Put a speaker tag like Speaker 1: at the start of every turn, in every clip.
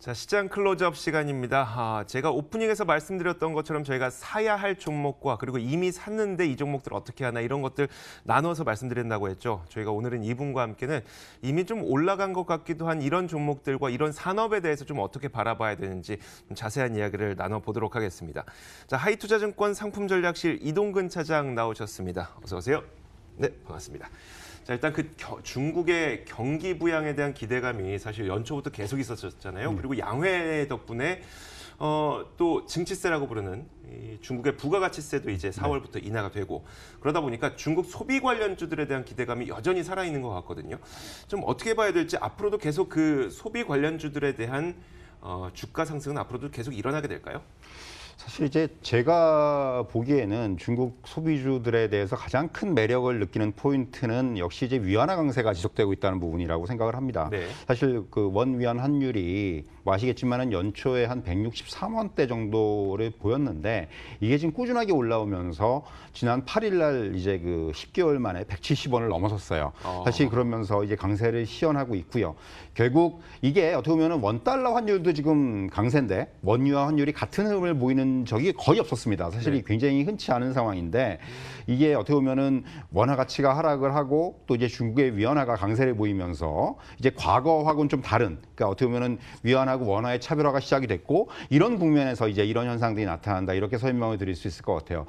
Speaker 1: 자, 시장 클로즈업 시간입니다. 제가 오프닝에서 말씀드렸던 것처럼 저희가 사야 할 종목과 그리고 이미 샀는데 이 종목들 어떻게 하나 이런 것들 나눠서 말씀드린다고 했죠. 저희가 오늘은 이분과 함께는 이미 좀 올라간 것 같기도 한 이런 종목들과 이런 산업에 대해서 좀 어떻게 바라봐야 되는지 좀 자세한 이야기를 나눠보도록 하겠습니다. 자, 하이투자증권 상품전략실 이동근 차장 나오셨습니다. 어서 오세요. 네, 반갑습니다. 자, 일단 중국의 경기 부양에 대한 기대감이 사실 연초부터 계속 있었잖아요. 그리고 양회 덕분에 또 증치세라고 부르는 이 중국의 부가가치세도 이제 4월부터 인하가 되고 그러다 보니까 중국 소비 관련주들에 대한 기대감이 여전히 살아있는 것 같거든요. 좀 어떻게 봐야 될지 앞으로도 계속 그 소비 관련주들에 대한 주가 상승은 앞으로도 계속 일어나게 될까요?
Speaker 2: 사실 이제 제가 보기에는 중국 소비주들에 대해서 가장 큰 매력을 느끼는 포인트는 역시 이제 위안화 강세가 지속되고 있다는 부분이라고 생각을 합니다.
Speaker 1: 네.
Speaker 2: 사실 그 원 위안 환율이 뭐 아시겠지만은 연초에 한 163원대 정도를 보였는데 이게 지금 꾸준하게 올라오면서 지난 8일 날 이제 그 10개월 만에 170원을 넘어섰어요. 사실 그러면서 이제 강세를 시현하고 있고요. 결국 이게 어떻게 보면은 원 달러 환율도 지금 강세인데 원 위안 환율이 같은 흐름을 보이는 적이 거의 없었습니다. 사실 굉장히 흔치 않은 상황인데 이게 어떻게 보면은 원화 가치가 하락을 하고 또 이제 중국의 위안화가 강세를 보이면서 이제 과거하고는 좀 다른, 그러니까 어떻게 보면은 위안화하고 원화의 차별화가 시작이 됐고 이런 국면에서 이제 이런 현상들이 나타난다, 이렇게 설명을 드릴 수 있을 것 같아요.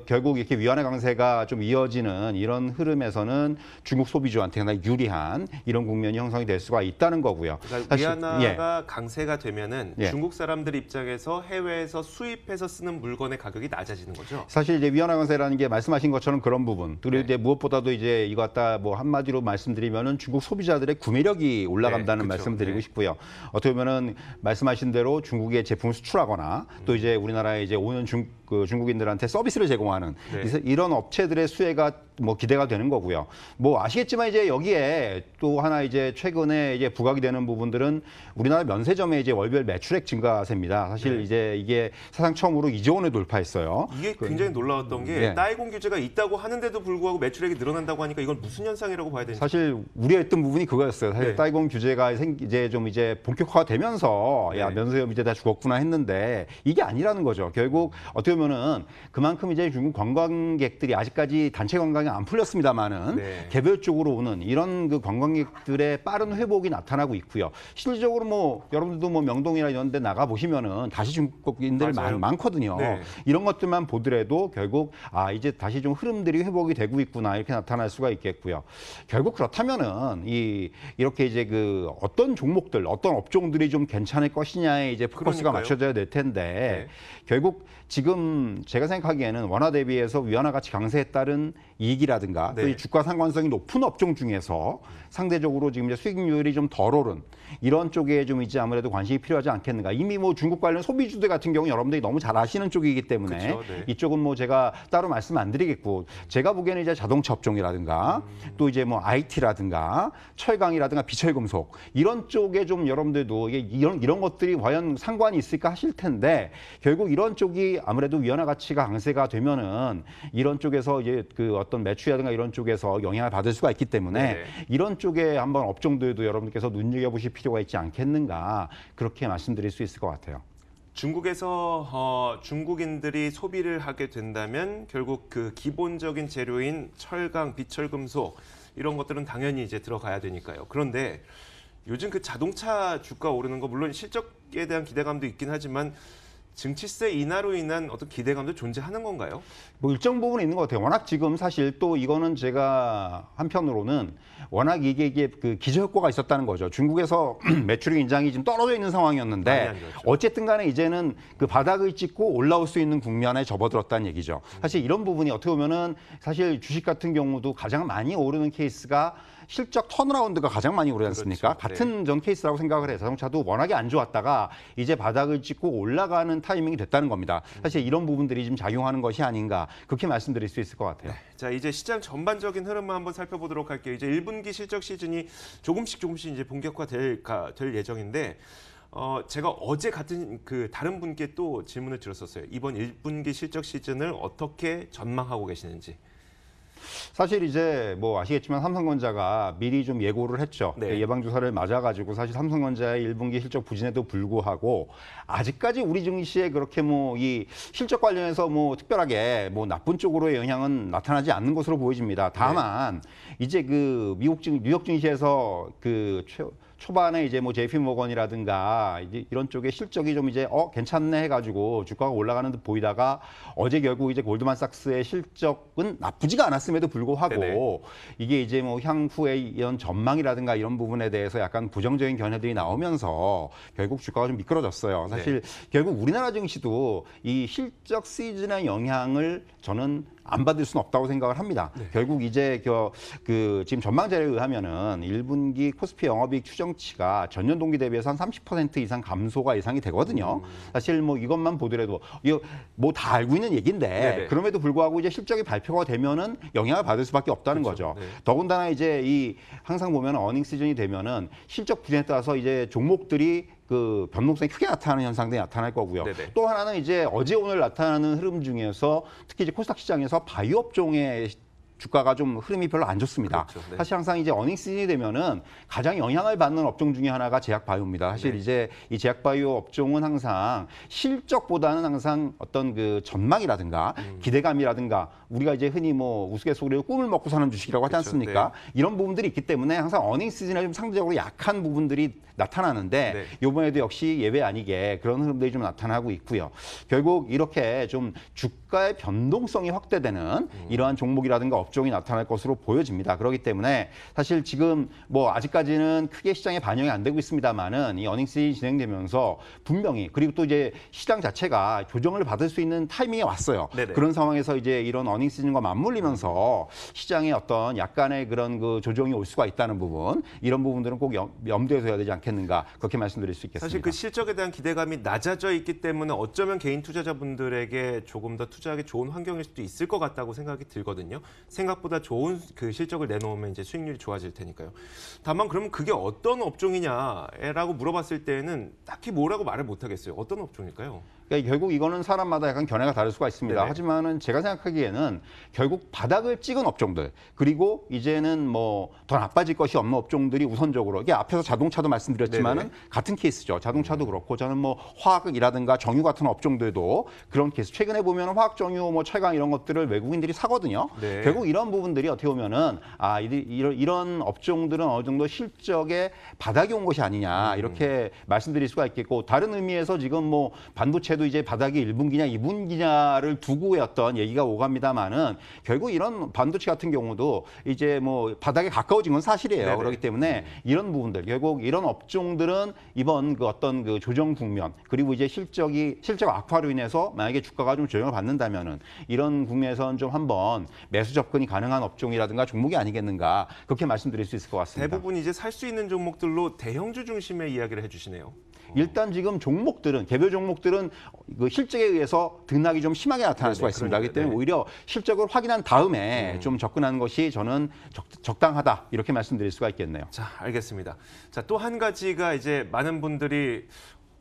Speaker 2: 결국 이렇게 위안화 강세가 좀 이어지는 이런 흐름에서는 중국 소비주한테 상당히 유리한 이런 국면이 형성이 될 수가 있다는 거고요.
Speaker 1: 그러니까 위안화가 강세가 되면은 중국 사람들 입장에서 해외에서 수입해서 쓰는 물건의 가격이 낮아지는 거죠.
Speaker 2: 사실 이제 위안화 강세라는 게 말씀하신 것처럼 그런 부분. 그리고 이제 무엇보다도 이제 이거 갖다 뭐 한마디로 말씀드리면은 중국 소비자들의 구매력이 올라간다는 말씀드리고 싶고요. 어떻게 보면은 말씀하신 대로 중국의 제품을 수출하거나 또 이제 우리나라에 이제 오는 중국인들한테 서비스를 제공하는 이런 업체들의 수혜가 뭐 기대가 되는 거고요. 뭐 아시겠지만 이제 여기에 또 하나 이제 최근에 이제 부각이 되는 부분들은 우리나라 면세점의 이제 월별 매출액 증가세입니다. 사실 이제 이게 사상 처음으로 2조 원을 돌파했어요.
Speaker 1: 이게 굉장히 놀라웠던 게 따이공 규제가 있다고 하는데도 불구하고 매출액이 늘어난다고 하니까 이건 무슨 현상이라고 봐야 되는지.
Speaker 2: 사실 우려했던 부분이 그거였어요. 사실 따이공 규제가 이제 본격화되면서 야, 면세점 이제 다 죽었구나 했는데 이게 아니라는 거죠. 결국 어떻게 보면은 그만큼 이제 중국 관광객들이 아직까지 단체 관광이 안 풀렸습니다만은 개별적으로 오는 이런 그 관광객들의 빠른 회복이 나타나고 있고요. 실질적으로 뭐 여러분들도 뭐 명동이나 이런 데 나가 보시면은 다시 중국인들 많거든요. 이런 것들만 보더라도 결국 이제 다시 좀 흐름들이 회복이 되고 있구나, 이렇게 나타날 수가 있겠고요. 결국 그렇다면은 이렇게 이제 그 어떤 종목들, 어떤 업종들이 좀 괜찮을 것이냐에 이제 포커스가 맞춰져야 될 텐데 결국 지금 제가 생각하기에는 원화 대비해서 위안화 가치 강세에 따른 이익이라든가 또 이 주가 상관성이 높은 업종 중에서 상대적으로 지금 이제 수익률이 좀 덜 오른 이런 쪽에 좀 이제 아무래도 관심이 필요하지 않겠는가. 이미 뭐 중국 관련 소비주들 같은 경우 여러분들이 너무 잘 아시는 쪽이기 때문에 이쪽은 뭐 제가 따로 말씀 안 드리겠고, 제가 보기에는 이제 자동차 업종이라든가 또 이제 뭐 IT라든가 철강이라든가 비철금속 이런 쪽에 좀 여러분들도 이런 것들이 과연 상관이 있을까 하실 텐데 결국 이런 쪽이 아무래도 위안화 가치가 강세가 되면은 이런 쪽에서 이제 그 어떤 매출이라든가 이런 쪽에서 영향을 받을 수가 있기 때문에 이런 쪽에 한번 업종들도 여러분께서 눈여겨보실 필요가 있지 않겠는가, 그렇게 말씀드릴 수 있을 것 같아요.
Speaker 1: 중국에서 중국인들이 소비를 하게 된다면 결국 그 기본적인 재료인 철강, 비철금속 이런 것들은 당연히 이제 들어가야 되니까요. 그런데 요즘 그 자동차 주가 오르는 거 물론 실적에 대한 기대감도 있긴 하지만 증치세 인하로 인한 어떤 기대감도 존재하는 건가요?
Speaker 2: 뭐 일정 부분 있는 것 같아요. 워낙 지금 사실 또 이거는 제가 한편으로는 워낙 이게 그 기저효과가 있었다는 거죠. 중국에서 매출액 인장이 지금 떨어져 있는 상황이었는데 어쨌든 간에 이제는 그 바닥을 찍고 올라올 수 있는 국면에 접어들었다는 얘기죠. 사실 이런 부분이 어떻게 보면은 사실 주식 같은 경우도 가장 많이 오르는 케이스가 실적 턴어라운드가 가장 많이 오르지 않습니까? 같은 전 케이스라고 생각을 해요. 자동차도 워낙에 안 좋았다가 이제 바닥을 찍고 올라가는 타이밍이 됐다는 겁니다. 사실 이런 부분들이 지금 작용하는 것이 아닌가, 그렇게 말씀드릴 수 있을 것 같아요.
Speaker 1: 자, 이제 시장 전반적인 흐름만 한번 살펴보도록 할게요. 이제 1분기 실적 시즌이 조금씩 이제 본격화될 예정인데 제가 어제 같은 다른 분께 또 질문을 드렸었어요. 이번 1분기 실적 시즌을 어떻게 전망하고 계시는지.
Speaker 2: 사실 이제 뭐 아시겠지만 삼성전자가 미리 좀 예고를 했죠.
Speaker 1: 네.
Speaker 2: 예방주사를 맞아가지고 사실 삼성전자의 1분기 실적 부진에도 불구하고 아직까지 우리 증시에 그렇게 뭐 이 실적 관련해서 뭐 특별하게 뭐 나쁜 쪽으로의 영향은 나타나지 않는 것으로 보여집니다. 다만 이제 그 뉴욕 증시에서 그 초반에 이제 뭐 JP 모건이라든가 이제 이런 쪽의 실적이 좀 이제 괜찮네 해가지고 주가가 올라가는 듯 보이다가 어제 결국 이제 골드만삭스의 실적은 나쁘지가 않았음에도 불구하고
Speaker 1: 네네.
Speaker 2: 이게 이제 뭐 향후의 이런 전망이라든가 이런 부분에 대해서 약간 부정적인 견해들이 나오면서 결국 주가가 좀 미끄러졌어요. 사실 결국 우리나라 증시도 이 실적 시즌의 영향을 저는 안 받을 수는 없다고 생각을 합니다. 결국 이제 그 지금 전망 자료에 의하면은 1분기 코스피 영업이익 추정치가 전년 동기 대비해서 한 30% 이상 감소가 예상이 되거든요. 사실 뭐 이것만 보더라도 이거 뭐 다 알고 있는 얘기인데
Speaker 1: 네네.
Speaker 2: 그럼에도 불구하고 이제 실적이 발표가 되면은 영향을 받을 수밖에 없다는 거죠.
Speaker 1: 네.
Speaker 2: 더군다나 이제 이 항상 보면 어닝 시즌이 되면은 실적 부진에 따라서 이제 종목들이 그 변동성이 크게 나타나는 현상들이 나타날 거고요.
Speaker 1: 네네.
Speaker 2: 또 하나는 이제 어제 오늘 나타나는 흐름 중에서 특히 이제 코스닥 시장에서 바이오 업종의 주가가 좀 흐름이 별로 안 좋습니다.
Speaker 1: 그렇죠. 네.
Speaker 2: 사실 항상 이제 어닝 시즌이 되면은 가장 영향을 받는 업종 중에 하나가 제약 바이오입니다. 사실 이제 이 제약 바이오 업종은 항상 실적보다는 항상 어떤 그 전망이라든가 기대감이라든가 우리가 이제 흔히 뭐 우스갯소리로 꿈을 먹고 사는 주식이라고 하지
Speaker 1: 그렇죠.
Speaker 2: 않습니까? 이런 부분들이 있기 때문에 항상 어닝 시즌에 좀 상대적으로 약한 부분들이 나타나는데 이번에도 역시 예외 아니게 그런 흐름들이 좀 나타나고 있고요. 결국 이렇게 좀 주가의 변동성이 확대되는 이러한 종목이라든가 업종이 나타날 것으로 보여집니다. 그렇기 때문에 사실 지금 뭐 아직까지는 크게 시장에 반영이 안 되고 있습니다만은 이 어닝 시즌이 진행되면서 분명히 그리고 또 이제 시장 자체가 조정을 받을 수 있는 타이밍에 왔어요.
Speaker 1: 네네.
Speaker 2: 그런 상황에서 이제 이런 어닝 시즌과 맞물리면서 시장에 어떤 약간의 그런 그 조정이 올 수가 있다는 부분 이런 부분들은 꼭 염두에 둬야 되지 않겠는가 그렇게 말씀드릴 수 있겠습니다.
Speaker 1: 사실 그 실적에 대한 기대감이 낮아져 있기 때문에 어쩌면 개인 투자자분들에게 조금 더 투자하기 좋은 환경일 수도 있을 것 같다고 생각이 들거든요. 생각보다 좋은 그 실적을 내놓으면 이제 수익률이 좋아질 테니까요. 다만 그러면 그게 어떤 업종이냐라고 물어봤을 때는 딱히 뭐라고 말을 못 하겠어요. 어떤 업종일까요?
Speaker 2: 그러니까 결국 이거는 사람마다 약간 견해가 다를 수가 있습니다.
Speaker 1: 네네.
Speaker 2: 하지만은 제가 생각하기에는 결국 바닥을 찍은 업종들 그리고 이제는 뭐 더 나빠질 것이 없는 업종들이 우선적으로 이게 앞에서 자동차도 말씀드렸지만은
Speaker 1: 네네.
Speaker 2: 같은 케이스죠. 자동차도 그렇고 저는 뭐 화학이라든가 정유 같은 업종들도 그런 케이스. 최근에 보면 화학 정유 뭐 철강 이런 것들을 외국인들이 사거든요.
Speaker 1: 네.
Speaker 2: 결국 이런 부분들이 어떻게 보면은 이런 업종들은 어느 정도 실적에 바닥이 온 것이 아니냐 이렇게 말씀드릴 수가 있겠고 다른 의미에서 지금 뭐 반도체도 이제 바닥이 1분기냐 2분기냐를 두고의 어떤 얘기가 오갑니다만은 결국 이런 반도체 같은 경우도 이제 뭐 바닥에 가까워진 건 사실이에요.
Speaker 1: 네네.
Speaker 2: 그렇기 때문에 이런 부분들 결국 이런 업종들은 이번 그 어떤 그 조정 국면 그리고 이제 실적 악화로 인해서 만약에 주가가 좀 조정을 받는다면은 이런 국면에서는 좀 한번 매수 접근이 가능한 업종이라든가 종목이 아니겠는가 그렇게 말씀드릴 수 있을 것 같습니다.
Speaker 1: 대부분 이제 살 수 있는 종목들로 대형주 중심의 이야기를 해주시네요.
Speaker 2: 일단 지금 종목들은 개별 종목들은 그 실적에 의해서 등락이 좀 심하게 나타날 수가 있습니다. 그렇기 때문에 오히려 실적을 확인한 다음에 좀 접근하는 것이 저는 적당하다 이렇게 말씀드릴 수가 있겠네요.
Speaker 1: 자, 알겠습니다. 자, 또 한 가지가 이제 많은 분들이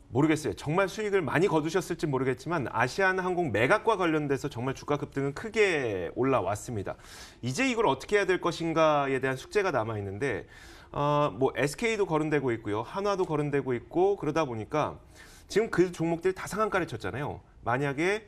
Speaker 1: 모르겠어요. 정말 수익을 많이 거두셨을지 모르겠지만 아시아나항공 매각과 관련돼서 정말 주가 급등은 크게 올라왔습니다. 이제 이걸 어떻게 해야 될 것인가에 대한 숙제가 남아 있는데 뭐 SK도 거론되고 있고요. 한화도 거론되고 있고 그러다 보니까 지금 그 종목들이 다 상한가를 쳤잖아요. 만약에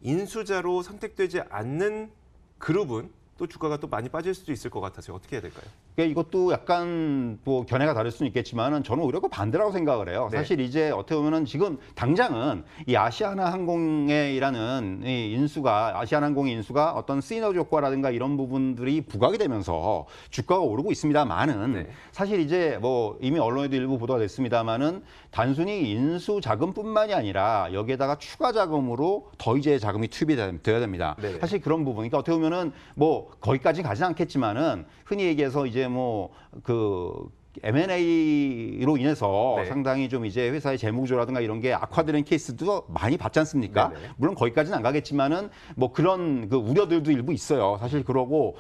Speaker 1: 인수자로 선택되지 않는 그룹은 또 주가가 또 많이 빠질 수도 있을 것 같아서요. 어떻게 해야 될까요?
Speaker 2: 그러니까 이것도 약간 뭐 견해가 다를 수는 있겠지만은 저는 오히려 그 반대라고 생각을 해요.
Speaker 1: 네.
Speaker 2: 사실 이제 어떻게 보면은 지금 당장은 이 아시아나항공이라는 이 인수가 아시아나항공의 인수가 어떤 시너지 효과라든가 이런 부분들이 부각이 되면서 주가가 오르고 있습니다만은
Speaker 1: 네.
Speaker 2: 사실 이제 뭐 이미 언론에도 일부 보도가 됐습니다만은 단순히 인수 자금뿐만이 아니라 여기에다가 추가 자금으로 더 이제 자금이 투입이 돼야 됩니다.
Speaker 1: 네네.
Speaker 2: 사실 그런 부분. 그러니까 어떻게 보면은 뭐 거기까지 가진 않겠지만은 흔히 얘기해서 이제 뭐 그 M&A로 인해서
Speaker 1: 네.
Speaker 2: 상당히 좀 이제 회사의 재무구조라든가 이런 게 악화되는 케이스도 많이 봤지 않습니까?
Speaker 1: 네네.
Speaker 2: 물론 거기까지는 안 가겠지만은 뭐 그런 그 우려들도 일부 있어요. 사실 그러고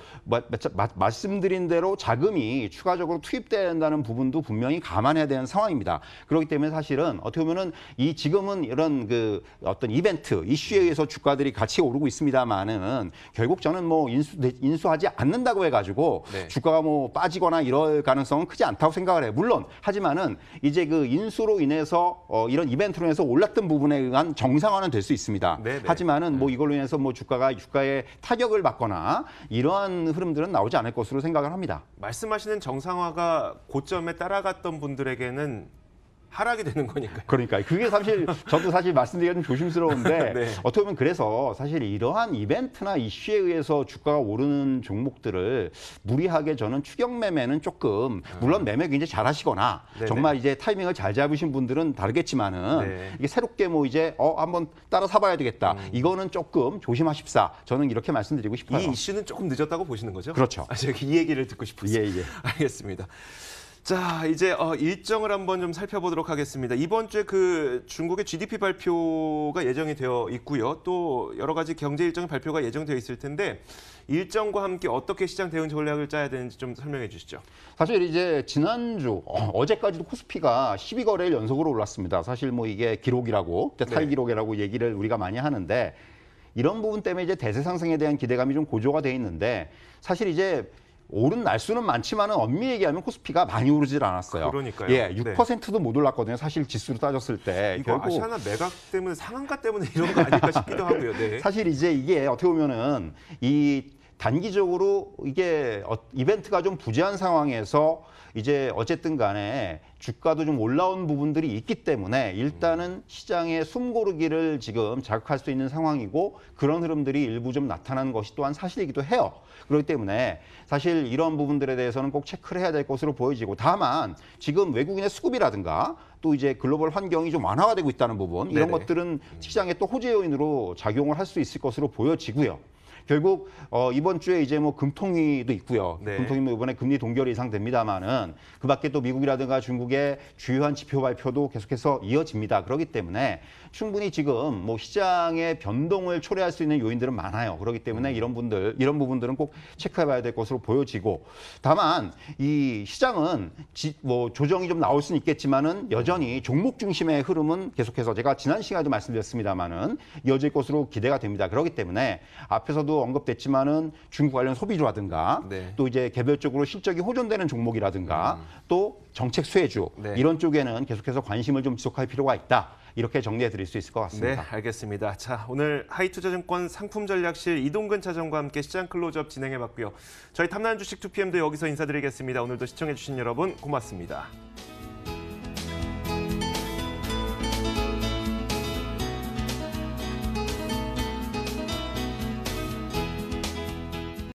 Speaker 2: 말씀드린 대로 자금이 추가적으로 투입된다는 부분도 분명히 감안해야 되는 상황입니다. 그렇기 때문에 사실은 어떻게 보면은 이 지금은 이런 그 어떤 이벤트, 이슈에 의해서 주가들이 같이 오르고 있습니다만은 결국 저는 뭐 인수하지 않는다고 해가지고
Speaker 1: 네.
Speaker 2: 주가가 뭐 빠지거나 이럴 가능성은 크지 않다고 생각을 해요. 물론 하지만은 이제 그 인수로 인해서 이런 이벤트로 인해서 올랐던 부분에 의한 정상화는 될 수 있습니다.
Speaker 1: 네네.
Speaker 2: 하지만은 뭐 이걸로 인해서 뭐 주가에 타격을 받거나 이러한 흐름들은 나오지 않을 것으로 생각을 합니다.
Speaker 1: 말씀하시는 정상화가 고점에 따라갔던 분들에게는 하락이 되는 거니까요.
Speaker 2: 그러니까 그게 사실 저도 사실 말씀드리기가 좀 조심스러운데
Speaker 1: 네.
Speaker 2: 어떻게 보면 그래서 사실 이러한 이벤트나 이슈에 의해서 주가가 오르는 종목들을 무리하게 저는 추격 매매는 조금 물론 매매 굉장히 잘하시거나
Speaker 1: 네네.
Speaker 2: 정말 이제 타이밍을 잘 잡으신 분들은 다르겠지만은
Speaker 1: 네.
Speaker 2: 이게 새롭게 뭐 이제 한번 따라 사봐야 되겠다 이거는 조금 조심하십사 저는 이렇게 말씀드리고 싶어요.
Speaker 1: 이 이슈는 조금 늦었다고 보시는 거죠?
Speaker 2: 그렇죠.
Speaker 1: 제가 이 얘기를 듣고 싶었어요.
Speaker 2: 예, 예.
Speaker 1: 알겠습니다. 자, 이제 일정을 한번 좀 살펴보도록 하겠습니다. 이번 주에 그 중국의 GDP 발표가 예정이 되어 있고요. 또 여러 가지 경제 일정 발표가 예정되어 있을 텐데 일정과 함께 어떻게 시장 대응 전략을 짜야 되는지 좀 설명해 주시죠.
Speaker 2: 사실 이제 지난주 어제까지도 코스피가 12거래일 연속으로 올랐습니다. 사실 뭐 이게 기록이라고 탈기록이라고 얘기를 우리가 많이 하는데 이런 부분 때문에 이제 대세 상승에 대한 기대감이 좀 고조가 돼 있는데 사실 이제 오른 날수는 많지만은 엄밀히 얘기하면 코스피가 많이 오르질 않았어요.
Speaker 1: 그러니까요.
Speaker 2: 예, 6%도 못 올랐거든요. 사실 지수로 따졌을 때
Speaker 1: 이거
Speaker 2: 결국
Speaker 1: 아시아나 매각 때문에 상한가 때문에 이런 거 아닐까 싶기도 하고요. 네.
Speaker 2: 사실 이제 이게 어떻게 보면은 이 단기적으로 이게 이벤트가 좀 부재한 상황에서 이제 어쨌든 간에 주가도 좀 올라온 부분들이 있기 때문에 일단은 시장의 숨고르기를 지금 자극할 수 있는 상황이고 그런 흐름들이 일부 좀 나타나는 것이 또한 사실이기도 해요. 그렇기 때문에 사실 이런 부분들에 대해서는 꼭 체크를 해야 될 것으로 보여지고 다만 지금 외국인의 수급이라든가 또 이제 글로벌 환경이 좀 완화가 되고 있다는 부분 이런
Speaker 1: 네네.
Speaker 2: 것들은 시장의 또 호재 요인으로 작용을 할 수 있을 것으로 보여지고요. 결국 이번 주에 이제 뭐 금통위도 있고요.
Speaker 1: 네.
Speaker 2: 금통위 뭐 이번에 금리 동결이 예상됩니다만은 그밖에 또 미국이라든가 중국의 주요한 지표 발표도 계속해서 이어집니다. 그렇기 때문에 충분히 지금 뭐 시장의 변동을 초래할 수 있는 요인들은 많아요. 그렇기 때문에 이런 부분들은 꼭 체크해봐야 될 것으로 보여지고 다만 이 시장은 뭐 조정이 좀 나올 수는 있겠지만은 여전히 종목 중심의 흐름은 계속해서 제가 지난 시간에도 말씀드렸습니다만은 이어질 것으로 기대가 됩니다. 그렇기 때문에 앞에서도 언급됐지만은 중국 관련 소비주라든가
Speaker 1: 네.
Speaker 2: 또 이제 개별적으로 실적이 호전되는 종목이라든가 또 정책 수혜주
Speaker 1: 네.
Speaker 2: 이런 쪽에는 계속해서 관심을 좀 지속할 필요가 있다. 이렇게 정리해 드릴 수 있을 것
Speaker 1: 네,
Speaker 2: 같습니다.
Speaker 1: 알겠습니다. 자, 오늘 하이투자증권 상품전략실 이동근 차장과 함께 시장 클로즈업 진행해봤고요. 저희 탐나는 주식 2PM도 여기서 인사드리겠습니다. 오늘도 시청해주신 여러분 고맙습니다.